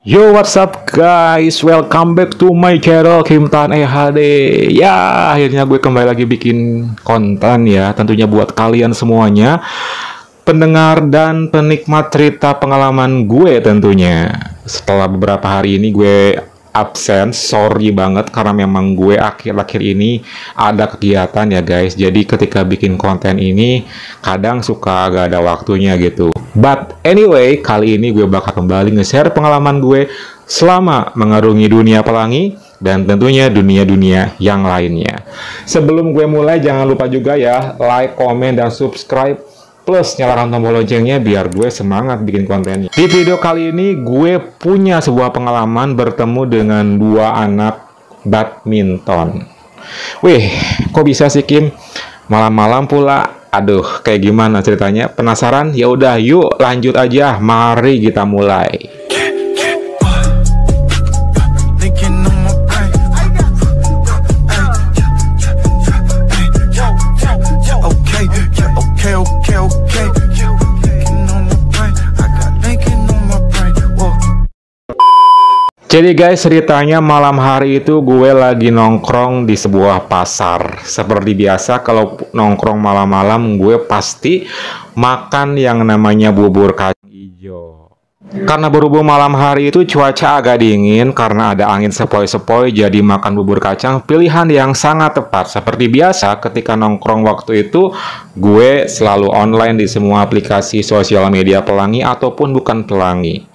Yo, what's up guys? Welcome back to my channel Kim Tan EHD. Ya, akhirnya gue kembali lagi bikin konten ya. Tentunya buat kalian semuanya, pendengar dan penikmat cerita pengalaman gue tentunya. Setelah beberapa hari ini gue absen, sorry banget karena memang gue akhir-akhir ini ada kegiatan ya guys. Jadi ketika bikin konten ini kadang suka agak ada waktunya gitu. But anyway, kali ini gue bakal kembali nge-share pengalaman gue selama mengarungi dunia pelangi dan tentunya dunia-dunia yang lainnya. Sebelum gue mulai, jangan lupa juga ya like, komen, dan subscribe, plus nyalakan tombol loncengnya biar gue semangat bikin kontennya. Di video kali ini gue punya sebuah pengalaman bertemu dengan dua anak badminton. Wih, kok bisa sih Kim? Malam-malam pula. Aduh, kayak gimana ceritanya? Penasaran? Ya udah, yuk lanjut aja. Mari kita mulai. Jadi guys, ceritanya malam hari itu gue lagi nongkrong di sebuah pasar. Seperti biasa kalau nongkrong malam-malam gue pasti makan yang namanya bubur kacang hijau. Karena berhubung malam hari itu cuaca agak dingin karena ada angin sepoi-sepoi, jadi makan bubur kacang pilihan yang sangat tepat. Seperti biasa ketika nongkrong waktu itu gue selalu online di semua aplikasi sosial media pelangi ataupun bukan pelangi.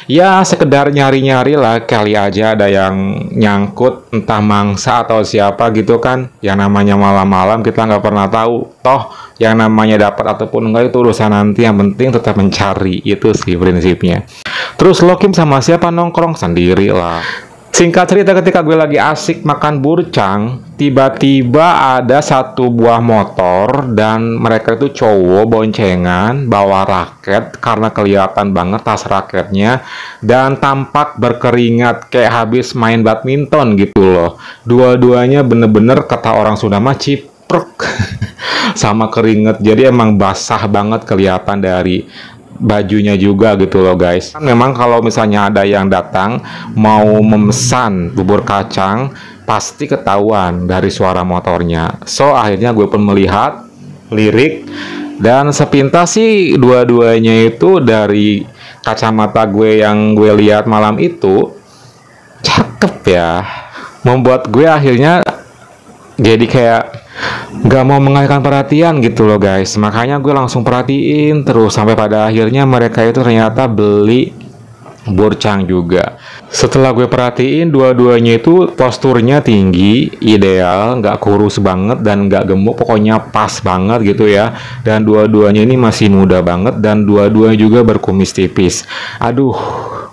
Ya sekedar nyari-nyari lah, kali aja ada yang nyangkut entah mangsa atau siapa gitu kan. Yang namanya malam-malam kita nggak pernah tahu. Toh yang namanya dapat ataupun enggak itu urusan nanti, yang penting tetap mencari, itu sih prinsipnya. Terus lo Kim sama siapa nongkrong? Sendiri lah. Singkat cerita, ketika gue lagi asik makan burcang, tiba-tiba ada satu buah motor dan mereka itu cowok boncengan bawa raket karena kelihatan banget tas raketnya dan tampak berkeringat kayak habis main badminton gitu loh. Dua-duanya bener-bener kata orang Sunda mah ciprek sama keringet, jadi emang basah banget kelihatan dari bajunya juga gitu loh guys. Memang kalau misalnya ada yang datang mau memesan bubur kacang pasti ketahuan dari suara motornya. So akhirnya gue pun melihat, lirik, dan sepintas sih dua-duanya itu dari kacamata gue yang gue lihat malam itu cakep ya, membuat gue akhirnya jadi kayak nggak mau mengalihkan perhatian gitu loh guys. Makanya gue langsung perhatiin terus sampai pada akhirnya mereka itu ternyata beli burcang juga. Setelah gue perhatiin, dua-duanya itu posturnya tinggi, ideal, nggak kurus banget dan nggak gemuk, pokoknya pas banget gitu ya. Dan dua-duanya ini masih muda banget dan dua-duanya juga berkumis tipis. Aduh,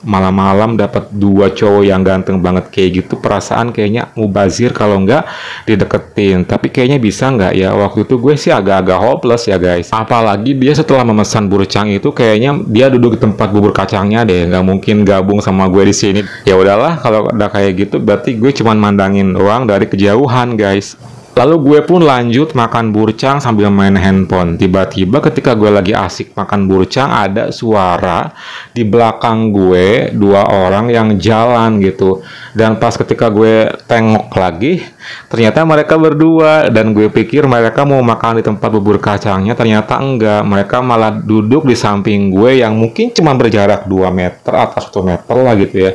malam-malam dapat dua cowok yang ganteng banget kayak gitu, perasaan kayaknya mubazir kalau nggak dideketin. Tapi kayaknya bisa nggak ya? Waktu itu gue sih agak-agak hopeless ya guys. Apalagi dia setelah memesan burcang itu kayaknya dia duduk di tempat bubur kacangnya deh, nggak mungkin gabung sama gue di sini. Ya udahlah, kalau udah kayak gitu berarti gue cuman mandangin doang dari kejauhan guys. Lalu gue pun lanjut makan burcang sambil main handphone. Tiba-tiba ketika gue lagi asik makan burcang, ada suara di belakang gue, dua orang yang jalan gitu. Dan pas ketika gue tengok lagi, ternyata mereka berdua. Dan gue pikir mereka mau makan di tempat bubur kacangnya, ternyata enggak. Mereka malah duduk di samping gue yang mungkin cuma berjarak 2 meter atau 1 meter lah gitu ya.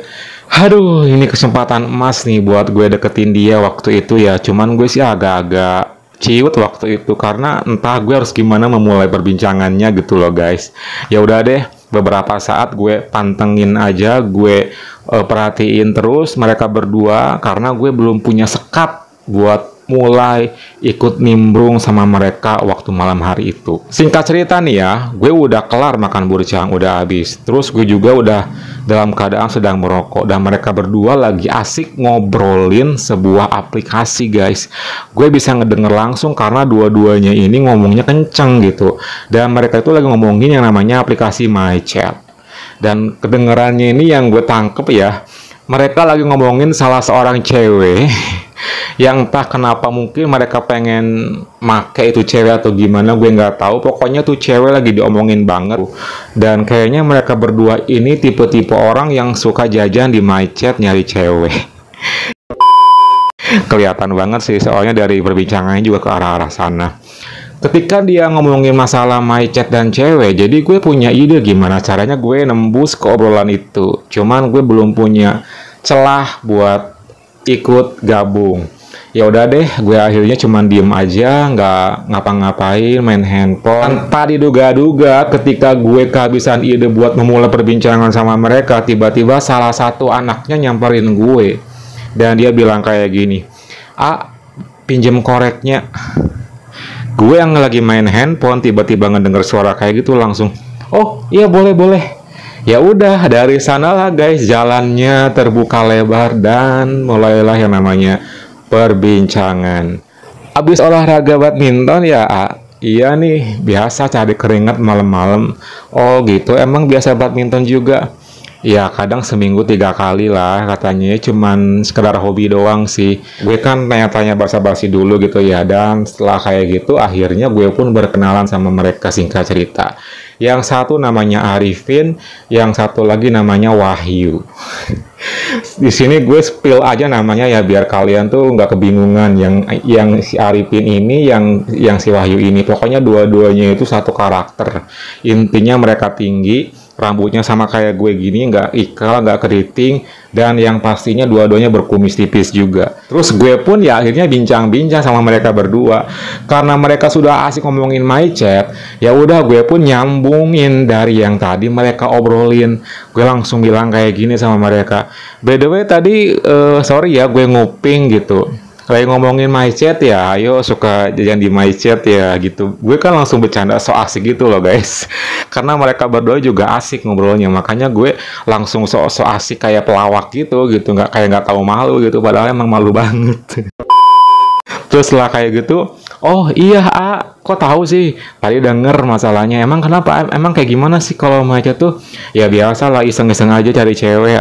Aduh, ini kesempatan emas nih buat gue deketin dia waktu itu ya. Cuman gue sih agak-agak ciut waktu itu karena entah gue harus gimana memulai perbincangannya gitu loh guys. Ya udah deh, beberapa saat gue pantengin aja, gue perhatiin terus mereka berdua karena gue belum punya sekat buat mulai ikut nimbrung sama mereka waktu malam hari itu. Singkat cerita nih ya, gue udah kelar makan burcang, udah habis. Terus gue juga udah dalam keadaan sedang merokok dan mereka berdua lagi asik ngobrolin sebuah aplikasi guys. Gue bisa ngedenger langsung karena dua-duanya ini ngomongnya kenceng gitu. Dan mereka itu lagi ngomongin yang namanya aplikasi MyChat. Dan kedengerannya ini yang gue tangkep ya, mereka lagi ngomongin salah seorang cewek Yang entah kenapa mungkin mereka pengen make itu cewek atau gimana, gue nggak tahu. Pokoknya tuh cewek lagi diomongin banget. Dan kayaknya mereka berdua ini tipe-tipe orang yang suka jajan di MyChat nyari cewek. Kelihatan banget sih, soalnya dari perbincangannya juga ke arah-arah sana. Ketika dia ngomongin masalah MyChat dan cewek, jadi gue punya ide gimana caranya gue nembus ke obrolan itu. Cuman gue belum punya celah buat ikut gabung. Ya udah deh, gue akhirnya cuman diem aja, nggak ngapa-ngapain, main handphone. Tanpa diduga-duga, ketika gue kehabisan ide buat memulai perbincangan sama mereka, tiba-tiba salah satu anaknya nyamperin gue. Dan dia bilang kayak gini, pinjem koreknya. Gue yang lagi main handphone tiba-tiba ngedenger suara kayak gitu langsung, oh iya boleh. Ya udah, dari sanalah guys jalannya terbuka lebar dan mulailah yang namanya perbincangan. Abis olahraga badminton ya, iya nih biasa cari keringat malam-malam. Oh gitu, emang biasa badminton juga? Ya kadang seminggu 3 kali lah katanya, cuman sekedar hobi doang sih. Gue kan tanya-tanya basa-basi dulu gitu ya, dan setelah kayak gitu akhirnya gue pun berkenalan sama mereka, singkat cerita. Yang satu namanya Arifin, yang satu lagi namanya Wahyu. Di sini gue spill aja namanya ya biar kalian tuh nggak kebingungan yang si Arifin ini, yang si Wahyu ini. Pokoknya dua-duanya itu satu karakter. Intinya mereka tinggi, rambutnya sama kayak gue gini, nggak ikal, nggak keriting, dan yang pastinya dua-duanya berkumis tipis juga. Terus gue pun ya akhirnya bincang-bincang sama mereka berdua. Karena mereka sudah asik ngomongin MyChat, ya udah gue pun nyambungin dari yang tadi mereka obrolin. Gue langsung bilang kayak gini sama mereka, by the way tadi sorry ya gue nguping gitu. Kayak ngomongin MyChat ya, ayo suka jajan di MyChat ya gitu. Gue kan langsung bercanda so asik gitu loh guys. Karena mereka berdua juga asik ngobrolnya, makanya gue langsung so asik kayak pelawak gitu, nggak tahu malu gitu, padahal emang malu banget. Terus setelah kayak gitu, oh iya kok tahu sih? Tadi denger masalahnya. Emang kenapa? Emang kayak gimana sih kalau MyChat tuh? Ya biasa lah, iseng-iseng aja cari cewek.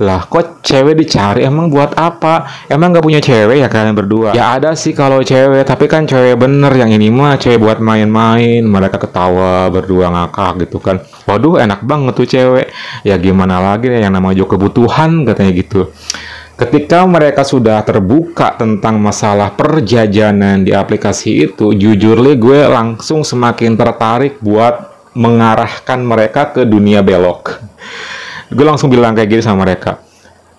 Lah kok cewek dicari? Emang buat apa? Emang nggak punya cewek ya kalian berdua? Ya ada sih kalau cewek, tapi kan cewek bener, yang ini mah cewek buat main-main. Mereka ketawa berdua ngakak gitu kan. Waduh enak banget tuh cewek. Ya gimana lagi ya, yang namanya juga kebutuhan katanya gitu. Ketika mereka sudah terbuka tentang masalah perjajanan di aplikasi itu, jujur gue langsung semakin tertarik buat mengarahkan mereka ke dunia belok. Gue langsung bilang kayak gini sama mereka,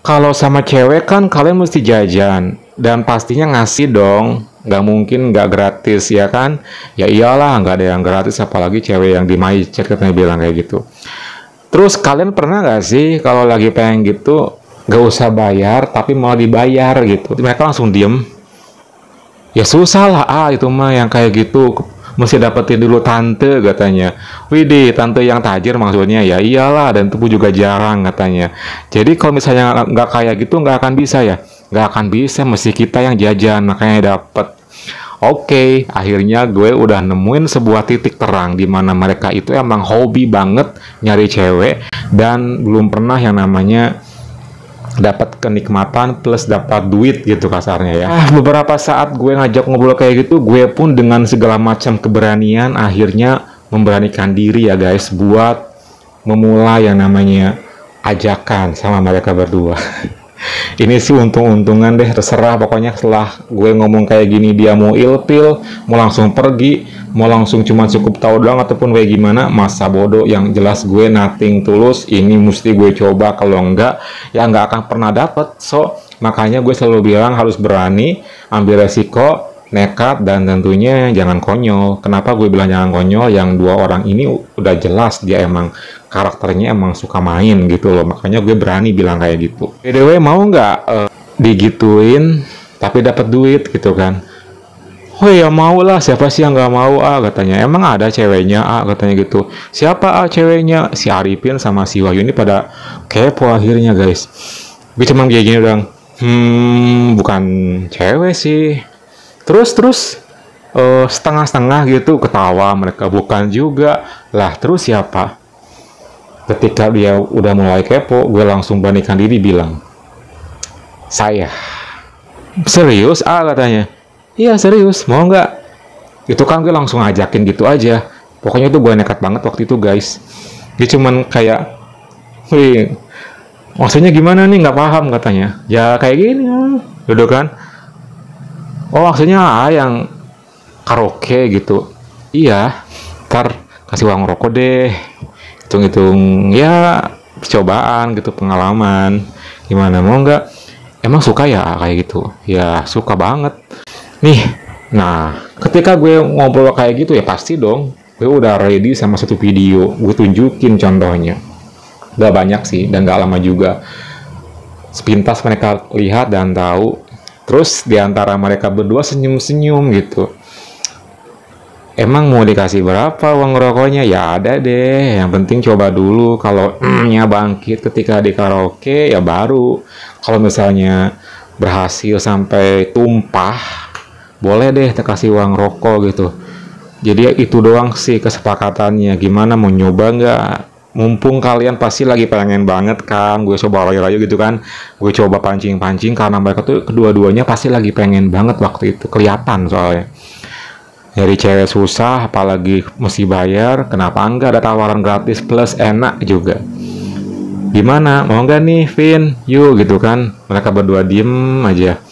kalau sama cewek kan kalian mesti jajan, dan pastinya ngasih dong, nggak mungkin nggak gratis ya kan? Ya iyalah, nggak ada yang gratis, apalagi cewek yang di MyChat, katanya bilang kayak gitu. Terus kalian pernah nggak sih kalau lagi pengen gitu gak usah bayar tapi malah dibayar gitu? Mereka langsung diem. Ya susah lah itu mah yang kayak gitu, mesti dapetin dulu tante katanya. Widih, tante yang tajir maksudnya? Ya iyalah, dan itu juga jarang katanya. Jadi kalau misalnya nggak kayak gitu nggak akan bisa ya, nggak akan bisa, mesti kita yang jajan, makanya dapet. Oke, akhirnya gue udah nemuin sebuah titik terang di mana mereka itu emang hobi banget nyari cewek dan belum pernah yang namanya dapat kenikmatan plus dapat duit gitu kasarnya ya. Beberapa saat gue ngajak ngobrol kayak gitu, gue pun dengan segala macam keberanian akhirnya memberanikan diri ya guys buat memulai yang namanya ajakan sama mereka berdua. Ini sih untung-untungan deh, terserah pokoknya. Setelah gue ngomong kayak gini, dia mau ilpil, mau langsung pergi, mau langsung cuma cukup tahu doang ataupun kayak gimana, masa bodoh. Yang jelas gue nothing tulus, ini mesti gue coba, kalau enggak ya nggak akan pernah dapet. So makanya gue selalu bilang harus berani ambil resiko, nekat, dan tentunya jangan konyol. Kenapa gue bilang jangan konyol? Yang dua orang ini udah jelas dia emang karakternya emang suka main gitu loh, makanya gue berani bilang kayak gitu. By the way, mau nggak digituin tapi dapat duit gitu kan? Oh ya mau lah, siapa sih yang nggak mau katanya. Emang ada ceweknya katanya gitu. Siapa ceweknya? Si Arifin sama si Wahyu ini pada kepo akhirnya guys. Gue cuma kayak gini doang, bukan cewek sih. Terus setengah-setengah gitu, ketawa mereka, bukan juga lah. Terus siapa? Ketika dia udah mulai kepo, gue langsung beranikan diri bilang, saya. Serius? Ah, katanya. Iya serius, mau nggak? Itu kan gue langsung ajakin gitu aja. Pokoknya tuh gue nekat banget waktu itu guys. Dia cuman kayak, wih, maksudnya gimana nih, nggak paham katanya. Ya kayak gini, duduk kan. Oh maksudnya yang karaoke gitu. Iya, ntar kasih uang rokok deh. Hitung-hitung ya percobaan gitu, pengalaman. Gimana, mau nggak? Emang suka ya kayak gitu? Ya suka banget. Nih, nah ketika gue ngobrol kayak gitu ya pasti dong. Gue udah ready sama satu video. Gue tunjukin contohnya. Gak banyak sih dan gak lama juga. Sepintas mereka lihat dan tahu. Terus diantara mereka berdua senyum-senyum gitu. Emang mau dikasih berapa uang rokoknya? Ya ada deh, yang penting coba dulu. Kalau nya bangkit ketika di karaoke, ya baru. Kalau misalnya berhasil sampai tumpah, boleh deh kasih uang rokok gitu. Jadi itu doang sih kesepakatannya. Gimana, mau nyoba nggak? Mumpung kalian pasti lagi pengen banget kan, gue coba rayu-rayu gitu kan. Gue coba pancing-pancing karena mereka tuh kedua-duanya pasti lagi pengen banget waktu itu. Kelihatan soalnya. Nyari cewek susah, apalagi mesti bayar. Kenapa enggak, ada tawaran gratis plus enak juga. Gimana, mau enggak nih Vin? Yuk gitu kan. Mereka berdua diem aja.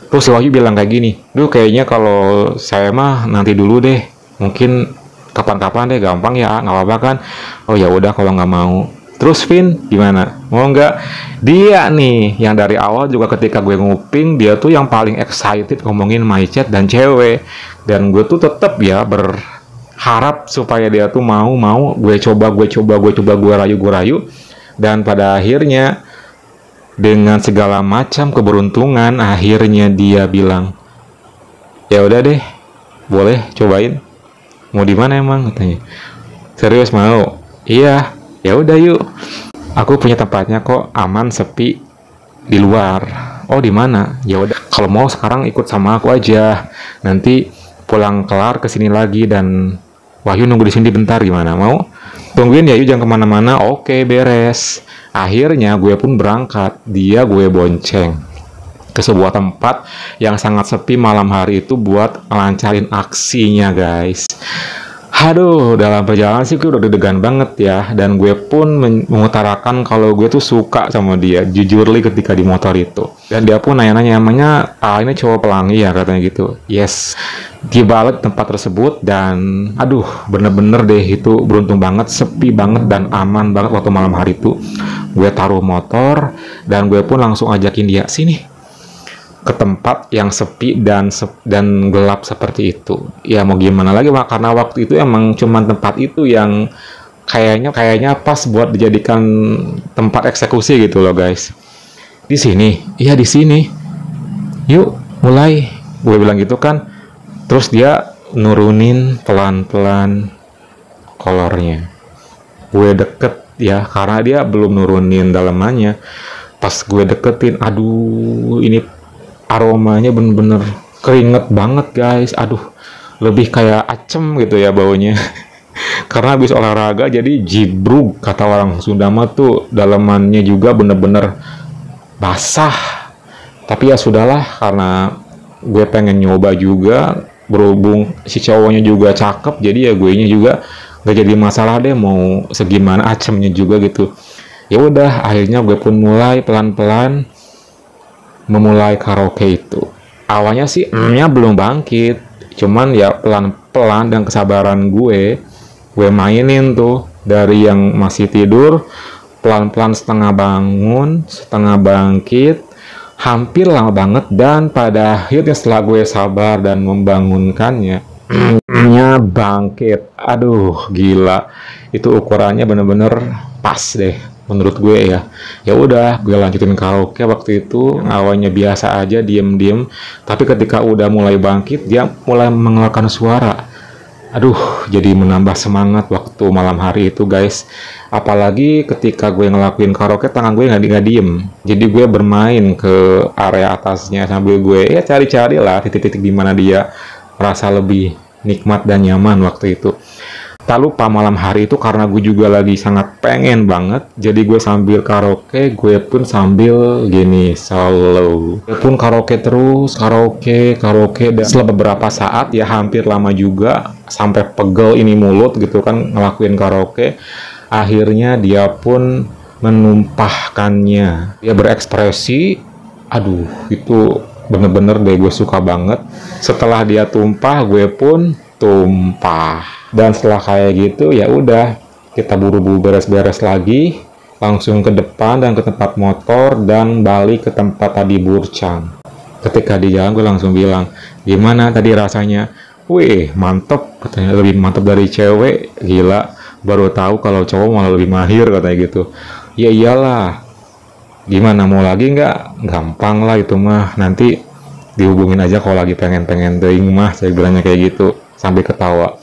Terus si Wahyu bilang kayak gini, duh kayaknya kalau saya mah nanti dulu deh. Mungkin kapan-kapan deh, gampang ya, nggak apa-apa kan. Oh ya udah kalau nggak mau. Terus Vin gimana? Mau nggak? Dia nih yang dari awal juga ketika gue nguping, dia tuh yang paling excited ngomongin my chat dan cewek. Dan gue tuh tetap ya berharap supaya dia tuh mau gue coba gue rayu. Dan pada akhirnya dengan segala macam keberuntungan akhirnya dia bilang, ya udah deh, boleh cobain. Mau di mana emang katanya. Serius mau? Iya. Ya udah yuk. Aku punya tempatnya kok, aman, sepi di luar. Oh di mana? Ya udah. Kalau mau sekarang ikut sama aku aja. Nanti pulang kelar kesini lagi dan Wahyu nunggu di sini bentar, gimana? Mau? Tungguin ya yuk, jangan kemana-mana. Oke beres. Akhirnya gue pun berangkat. Dia gue bonceng ke sebuah tempat yang sangat sepi malam hari itu buat melancarin aksinya guys. Aduh, dalam perjalanan sih gue udah deg-degan banget ya. Dan gue pun mengutarakan kalau gue tuh suka sama dia, jujur li ketika di motor itu. Dan dia pun nanya-nanya, emangnya ini cowok pelangi ya, katanya gitu. Yes, di balik tempat tersebut. Dan aduh, bener-bener deh itu beruntung banget, sepi banget dan aman banget waktu malam hari itu. Gue taruh motor dan gue pun langsung ajakin dia, sini ke tempat yang sepi dan gelap seperti itu. Ya mau gimana lagi, karena waktu itu emang cuman tempat itu yang kayaknya pas buat dijadikan tempat eksekusi gitu loh guys. Di sini, iya di sini. Yuk mulai, gue bilang gitu kan. Terus dia nurunin pelan-pelan kolornya. Gue deket ya, karena dia belum nurunin dalamannya. Pas gue deketin, aduh ini aromanya bener-bener keringet banget guys. Aduh, lebih kayak acem gitu ya baunya. Karena habis olahraga jadi jibruk, kata orang Sunda mah tuh, dalamannya juga bener-bener basah. Tapi ya sudahlah, karena gue pengen nyoba juga, berhubung si cowoknya juga cakep, jadi ya gue nya juga gak jadi masalah deh mau segimana acemnya juga gitu. Ya udah, akhirnya gue pun mulai pelan-pelan memulai karaoke itu. Awalnya sih nya belum bangkit, cuman ya pelan-pelan dan kesabaran gue mainin tuh dari yang masih tidur, pelan-pelan setengah bangun, setengah bangkit, hampir lama banget. Dan pada akhirnya setelah gue sabar dan membangunkannya, nya bangkit. Aduh gila, itu ukurannya bener-bener pas deh menurut gue ya. Ya udah, gue lanjutin karaoke waktu itu. Awalnya biasa aja, diem-diem, tapi ketika udah mulai bangkit, dia mulai mengeluarkan suara. Aduh, jadi menambah semangat waktu malam hari itu guys. Apalagi ketika gue ngelakuin karaoke, tangan gue nggak diem. Jadi gue bermain ke area atasnya sambil gue ya cari-cari lah titik-titik di mana dia merasa lebih nikmat dan nyaman waktu itu. Tak lupa malam hari itu karena gue juga lagi sangat pengen banget, jadi gue sambil karaoke, gue pun sambil gini solo. Gue pun karaoke terus, karaoke, dan setelah beberapa saat ya hampir lama juga, sampai pegel ini mulut gitu kan ngelakuin karaoke. Akhirnya dia pun menumpahkannya. Dia berekspresi, aduh itu bener-bener deh gue suka banget. Setelah dia tumpah, gue pun tumpah. Dan setelah kayak gitu ya udah kita buru-buru beres-beres lagi, langsung ke depan dan ke tempat motor dan balik ke tempat tadi burcang. Ketika di jalan gue langsung bilang, gimana tadi rasanya? Wih mantep, katanya lebih mantep dari cewek, gila. Baru tahu kalau cowok malah lebih mahir katanya gitu. Ya iyalah, gimana mau lagi nggak? Gampang lah itu mah, nanti dihubungin aja kalau lagi pengen-pengen teuing mah, saya bilangnya kayak gitu sambil ketawa.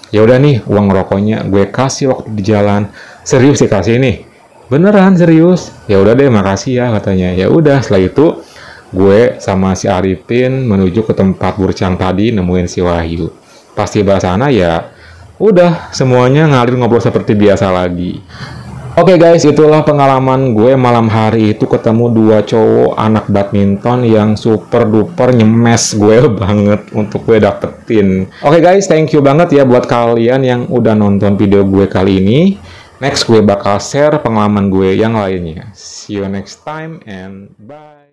Ya udah nih uang rokoknya gue kasih waktu di jalan. Serius sih kasih nih, beneran serius. Ya udah deh makasih ya katanya. Ya udah setelah itu gue sama si Arifin menuju ke tempat burcang tadi nemuin si Wahyu. Pas tiba sana ya udah semuanya ngalir ngobrol seperti biasa lagi. Oke guys, itulah pengalaman gue malam hari itu ketemu dua cowok anak badminton yang super duper nyemes gue banget untuk gue dapetin. Oke guys, thank you banget ya buat kalian yang udah nonton video gue kali ini. Next gue bakal share pengalaman gue yang lainnya. See you next time and bye.